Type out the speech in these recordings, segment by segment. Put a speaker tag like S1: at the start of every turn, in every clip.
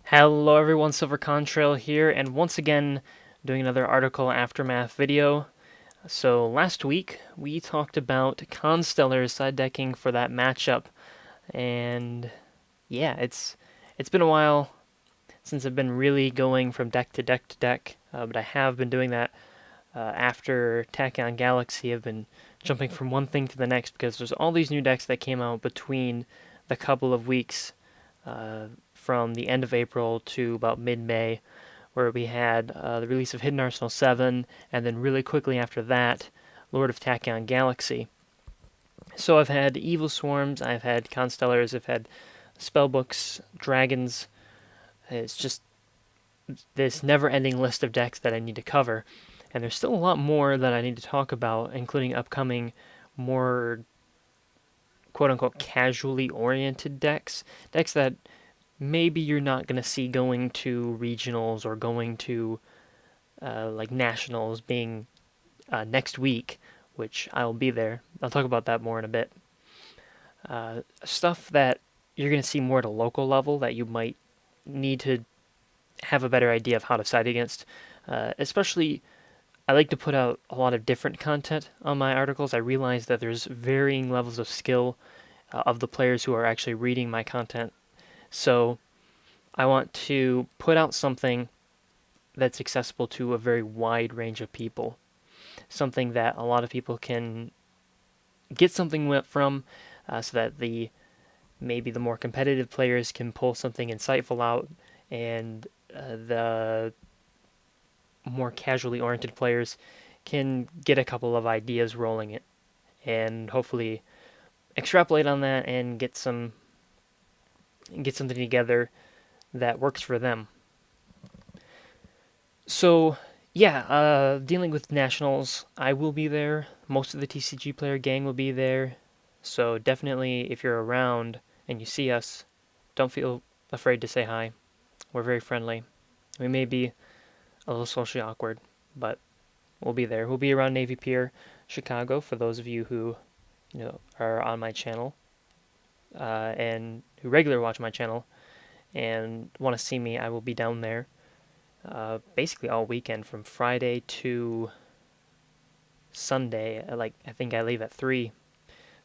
S1: Hello everyone, Silver Contrail here, and once again doing another article aftermath video. So last week we talked about Constellars side decking for that matchup, and yeah, it's been a while since I've been really going from deck to deck to deck, but I have been doing that after Tachyon Galaxy. I've been jumping from one thing to the next because there's all these new decks that came out between the couple of weeks from the end of April to about mid-May, where we had the release of Hidden Arsenal 7, and then really quickly after that, Lord of Tachyon Galaxy. So I've had Evil Swarms, I've had Constellars, I've had Spellbooks, Dragons. It's just this never-ending list of decks that I need to cover. And there's still a lot more that I need to talk about, including upcoming more quote-unquote casually oriented decks. Decks that maybe you're not going to see going to regionals or going to like nationals being next week, which I'll be there. I'll talk about that more in a bit. Stuff that you're going to see more at a local level that you might need to have a better idea of how to side against. Especially, I like to put out a lot of different content on my articles. I realize that there's varying levels of skill of the players who are actually reading my content. So I want to put out something that's accessible to a very wide range of people. Something that a lot of people can get something from, so that maybe the more competitive players can pull something insightful out, and the more casually oriented players can get a couple of ideas rolling it, and hopefully extrapolate on that and get something together that works for them. So, yeah, dealing with nationals, I will be there. Most of the TCG player gang will be there. So definitely, if you're around and you see us, don't feel afraid to say hi. We're very friendly. We may be a little socially awkward, but we'll be there. We'll be around Navy Pier, Chicago, for those of you who are on my channel and who regularly watch my channel and want to see me. I will be down there basically all weekend from Friday to Sunday. I think I leave at 3,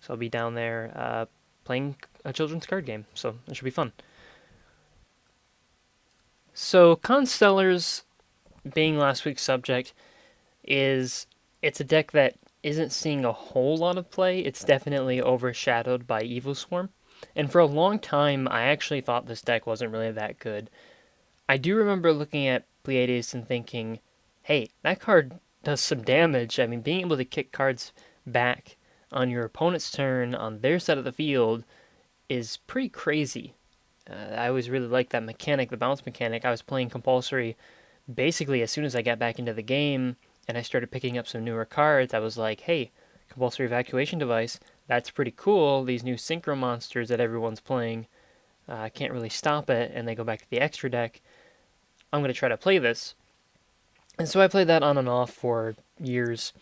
S1: so I'll be down there playing a children's card game. So it should be fun. So Constellars, being last week's subject, it's a deck that isn't seeing a whole lot of play. It's definitely overshadowed by Evil Swarm. And for a long time, I actually thought this deck wasn't really that good. I do remember looking at Pleiades and thinking, hey, that card does some damage. I mean, being able to kick cards back on your opponent's turn on their side of the field is pretty crazy. I always really liked that mechanic, the bounce mechanic. I was playing compulsory basically as soon as I got back into the game and I started picking up some newer cards. I was like, hey, compulsory evacuation device, that's pretty cool. These new synchro monsters that everyone's playing, I can't really stop it, and they go back to the extra deck. I'm going to try to play this. And so I played that on and off for years,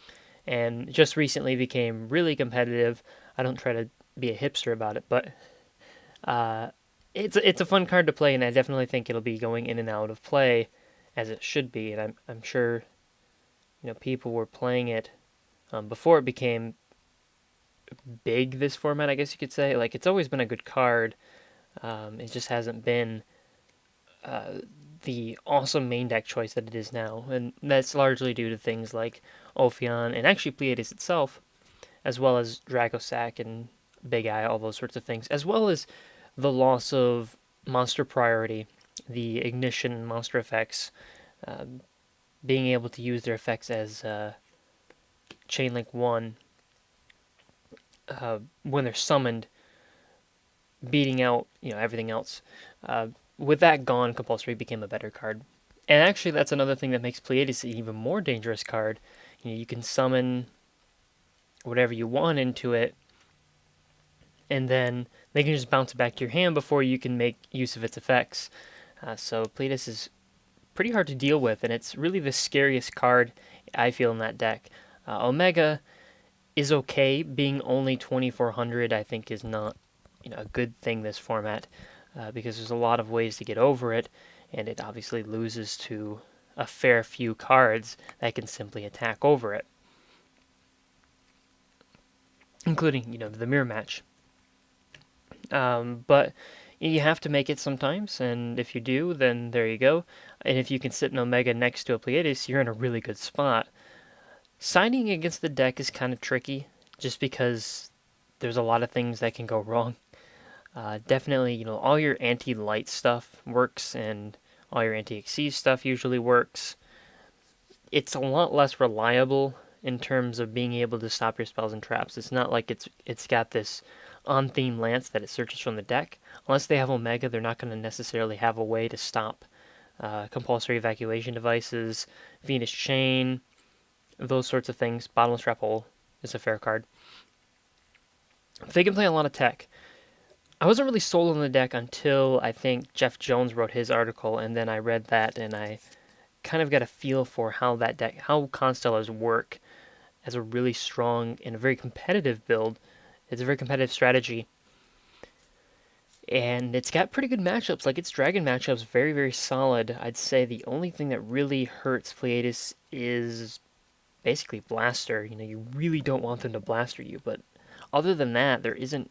S1: and just recently became really competitive. I don't try to be a hipster about it, but it's a fun card to play, and I definitely think it'll be going in and out of play as it should be. And I'm sure people were playing it before it became big, this format, I guess you could say. Like, it's always been a good card. It just hasn't been the awesome main deck choice that it is now, and that's largely due to things like Ophion and actually Pleiades itself, as well as Dragosac and Big Eye, all those sorts of things, as well as the loss of monster priority, the ignition monster effects, being able to use their effects as Chainlink 1 when they're summoned, beating out everything else. With that gone, compulsory became a better card. And actually, that's another thing that makes Pleiades an even more dangerous card. You can summon whatever you want into it, and then they can just bounce it back to your hand before you can make use of its effects. So Pleiades is pretty hard to deal with, and it's really the scariest card I feel in that deck. Omega is okay. Being only 2400, I think, is not a good thing this format. because there's a lot of ways to get over it, and it obviously loses to a fair few cards that can simply attack over it, including the mirror match. But you have to make it sometimes, and if you do, then there you go. And if you can sit an Omega next to a Pleiades, you're in a really good spot. Siding against the deck is kind of tricky, just because there's a lot of things that can go wrong. Definitely, all your anti-light stuff works, and all your anti-exceed stuff usually works. It's a lot less reliable in terms of being able to stop your spells and traps. It's not like it's got this on-theme lance that it searches from the deck. Unless they have Omega, they're not going to necessarily have a way to stop compulsory evacuation devices, Venus Chain, those sorts of things. Bottomless Trap Hole is a fair card. They can play a lot of tech. I wasn't really sold on the deck until I think Jeff Jones wrote his article, and then I read that, and I kind of got a feel for how that deck, how Constellars work as a really strong and a very competitive build. It's a very competitive strategy, and it's got pretty good matchups. Like its dragon matchups, very very solid. I'd say the only thing that really hurts Pleiades is basically Blaster. You really don't want them to Blaster you, but other than that, there isn't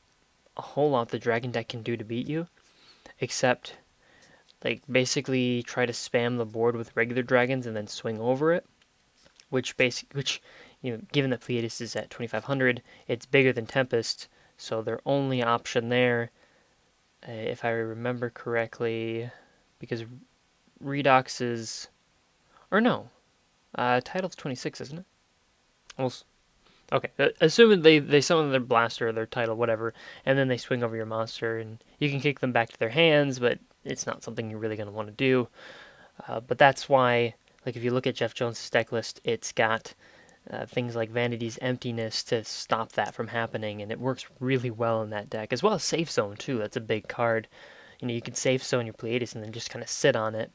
S1: a whole lot the dragon deck can do to beat you, except like basically try to spam the board with regular dragons and then swing over it, which given that Pleiades is at 2500, it's bigger than Tempest, so their only option there, if I remember correctly, because Redox is, or no, Title's 26, isn't it? Well, okay, assuming they summon their Blaster or their Title, whatever, and then they swing over your monster, and you can kick them back to their hands, but it's not something you're really going to want to do. But that's why, like, if you look at Jeff Jones' deck list, it's got things like Vanity's Emptiness to stop that from happening, and it works really well in that deck, as well as Safe Zone, too. That's a big card. You can Safe Zone your Pleiades and then just kind of sit on it,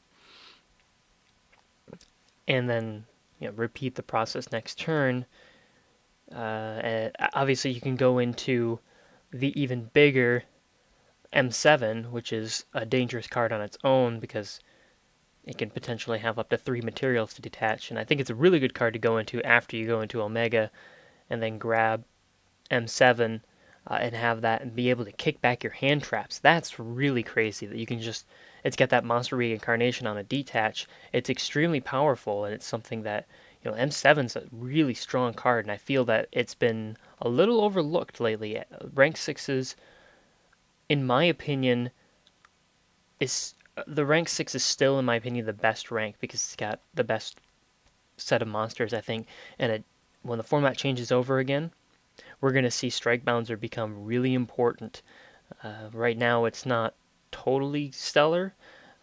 S1: and then repeat the process next turn. Obviously, you can go into the even bigger M7, which is a dangerous card on its own because it can potentially have up to 3 materials to detach. And I think it's a really good card to go into after you go into Omega and then grab M7 and have that and be able to kick back your hand traps. That's really crazy that you can just... It's got that Monster Reincarnation on a detach. It's extremely powerful, and it's something that... M7's a really strong card, and I feel that it's been a little overlooked lately. Rank 6s, in my opinion, the rank 6 is still, in my opinion, the best rank because it's got the best set of monsters, I think. And when the format changes over again, we're going to see Strike Bouncer become really important. Right now, it's not totally stellar.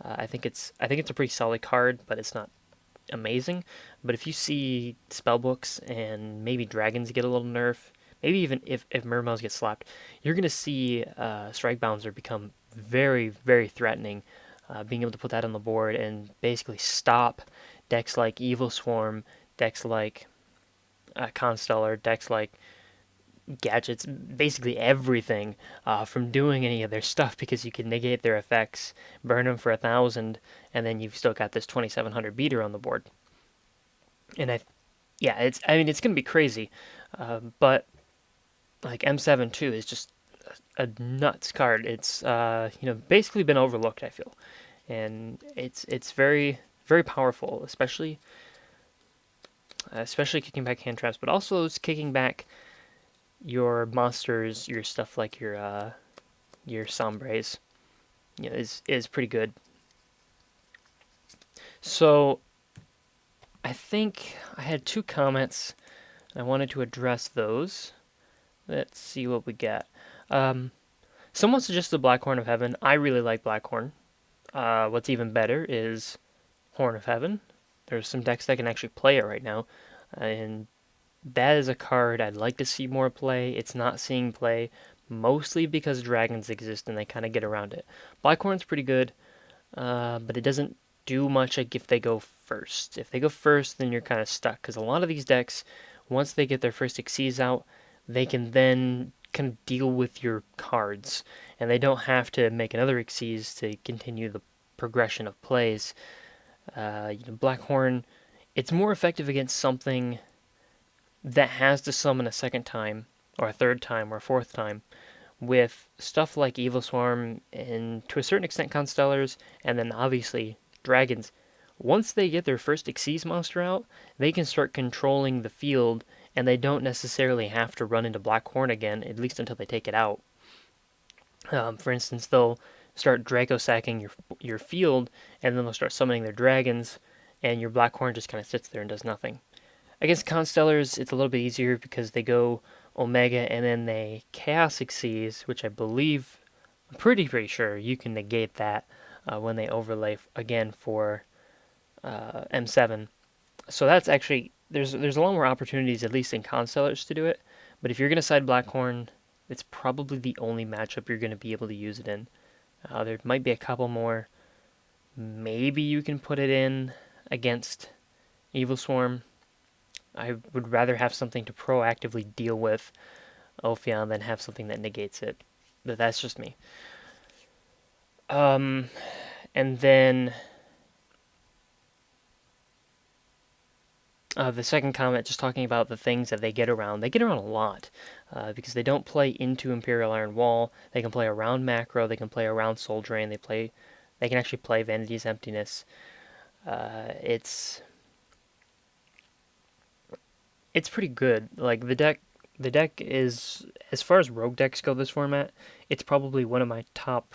S1: I think it's a pretty solid card, but it's not amazing. But if you see spellbooks and maybe dragons get a little nerf, maybe even if Mermails get slapped, you're going to see Strike Bouncer become very, very threatening. Being able to put that on the board and basically stop decks like Evil Swarm, decks like Constellar, decks like Gadgets, basically everything from doing any of their stuff because you can negate their effects, burn them for 1,000, and then you've still got this 2,700 beater on the board. And it's going to be crazy, but like M7 too is just a nuts card. It's basically been overlooked, I feel, and it's very very powerful, especially kicking back hand traps, but also it's kicking back your monsters, your stuff like your Sombres, is pretty good. So I think I had 2 comments. I wanted to address those. Let's see what we got. Someone suggested Black Horn of Heaven. I really like Black Horn. What's even better is Horn of Heaven. There's some decks that can actually play it right now, and that is a card I'd like to see more play. It's not seeing play, mostly because dragons exist and they kind of get around it. Blackhorn's pretty good, but it doesn't do much like if they go first. If they go first, then you're kind of stuck, because a lot of these decks, once they get their first Xyz out, they can then kind of deal with your cards, and they don't have to make another Xyz to continue the progression of plays. Blackhorn, it's more effective against something that has to summon a second time, or a third time, or a fourth time, with stuff like Evil Swarm and to a certain extent Constellars, and then obviously Dragons. Once they get their first Xyz monster out, they can start controlling the field, and they don't necessarily have to run into Blackhorn again, at least until they take it out. For instance, they'll start Draco sacking your field, and then they'll start summoning their dragons, and your Blackhorn just kind of sits there and does nothing. Against Constellars, it's a little bit easier because they go Omega and then they Chaos Xyz, which I believe, I'm pretty sure you can negate that when they overlay again for M7. So that's actually there's a lot more opportunities, at least in Constellars, to do it. But if you're gonna side Blackhorn, it's probably the only matchup you're gonna be able to use it in. There might be a couple more. Maybe you can put it in against Evil Swarm. I would rather have something to proactively deal with Ophion than have something that negates it. But that's just me. And then the second comment, just talking about the things that they get around. They get around a lot because they don't play into Imperial Iron Wall. They can play around Macro. They can play around Soul Drain. They can actually play Vanity's Emptiness. It's pretty good. Like the deck is, as far as rogue decks go this format, it's probably one of my top.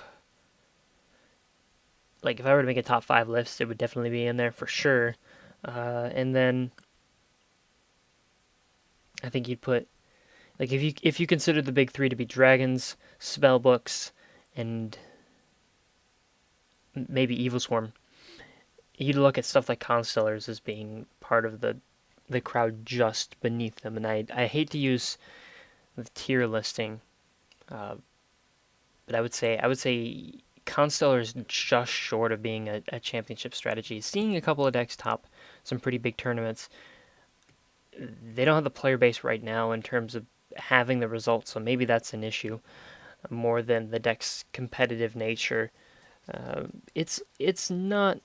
S1: Like if I were to make a top 5 list, it would definitely be in there for sure. And then I think you'd put, like, if you consider the big three to be dragons, spellbooks, and maybe Evil Swarm, you'd look at stuff like Constellars as being part of the crowd just beneath them. And I hate to use the tier listing, but I would say Constellars just short of being a championship strategy. Seeing a couple of decks top some pretty big tournaments, they don't have the player base right now in terms of having the results, so maybe that's an issue more than the deck's competitive nature. It's not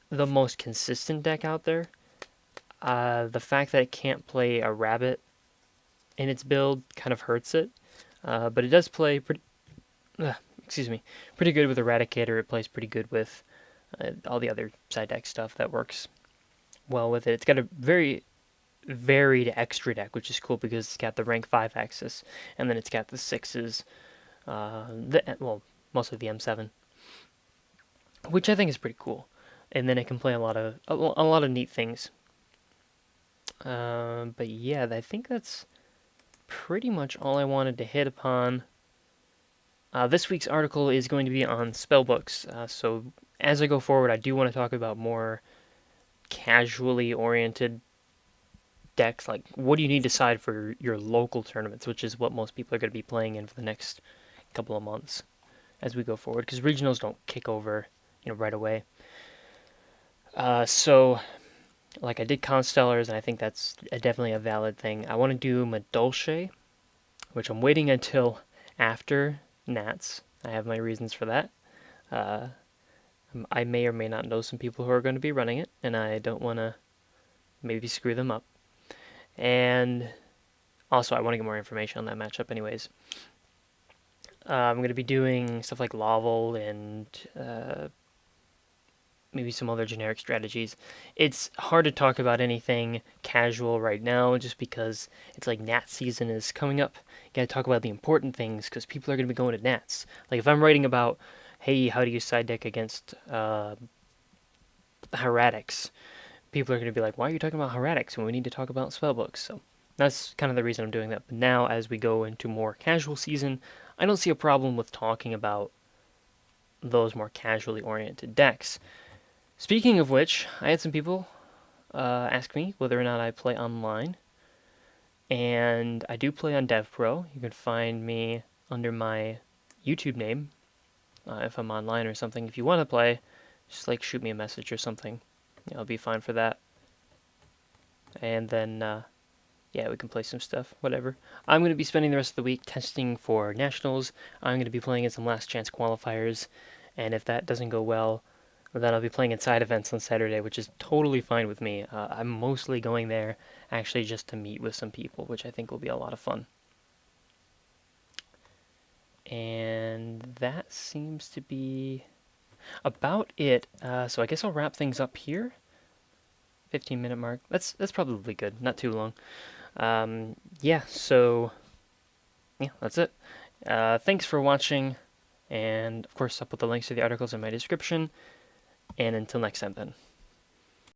S1: the most consistent deck out there. The fact that it can't play a rabbit in its build kind of hurts it, but it does play pretty good with Eradicator. It plays pretty good with all the other side deck stuff that works well with it. It's got a very varied extra deck, which is cool because it's got the rank 5 axis, and then it's got the 6s, mostly the M7, which I think is pretty cool. And then it can play a lot of neat things. But yeah, I think that's pretty much all I wanted to hit upon. This week's article is going to be on spellbooks, so as I go forward, I do want to talk about more casually oriented decks. Like, what do you need to decide for your local tournaments, which is what most people are going to be playing in for the next couple of months as we go forward, because regionals don't kick over, right away. So, like, I did Constellars, and I think that's definitely a valid thing. I want to do Madolche, which I'm waiting until after Nats. I have my reasons for that. I may or may not know some people who are going to be running it, and I don't want to maybe screw them up. And also, I want to get more information on that matchup anyways. I'm going to be doing stuff like Laval and maybe some other generic strategies. It's hard to talk about anything casual right now just because it's like Nat season is coming up. You gotta talk about the important things because people are going to be going to Nats. Like if I'm writing about, hey, how do you side deck against Heretics? People are going to be like, why are you talking about Heretics when we need to talk about spellbooks? So that's kind of the reason I'm doing that. But now, as we go into more casual season, I don't see a problem with talking about those more casually oriented decks. Speaking of which, I had some people ask me whether or not I play online. And I do play on DevPro. You can find me under my YouTube name if I'm online or something. If you want to play, just like shoot me a message or something. I'll be fine for that. And then Yeah, we can play some stuff, whatever. I'm going to be spending the rest of the week testing for nationals. I'm going to be playing in some last chance qualifiers, and if that doesn't go well, then I'll be playing in side events on Saturday, which is totally fine with me. I'm mostly going there actually just to meet with some people, which I think will be a lot of fun. And that seems to be about it. So I guess I'll wrap things up here. 15-minute mark. That's probably good. Not too long. Yeah. So yeah, that's it. Thanks for watching, and of course I'll put the links to the articles in my description. And until next time, then.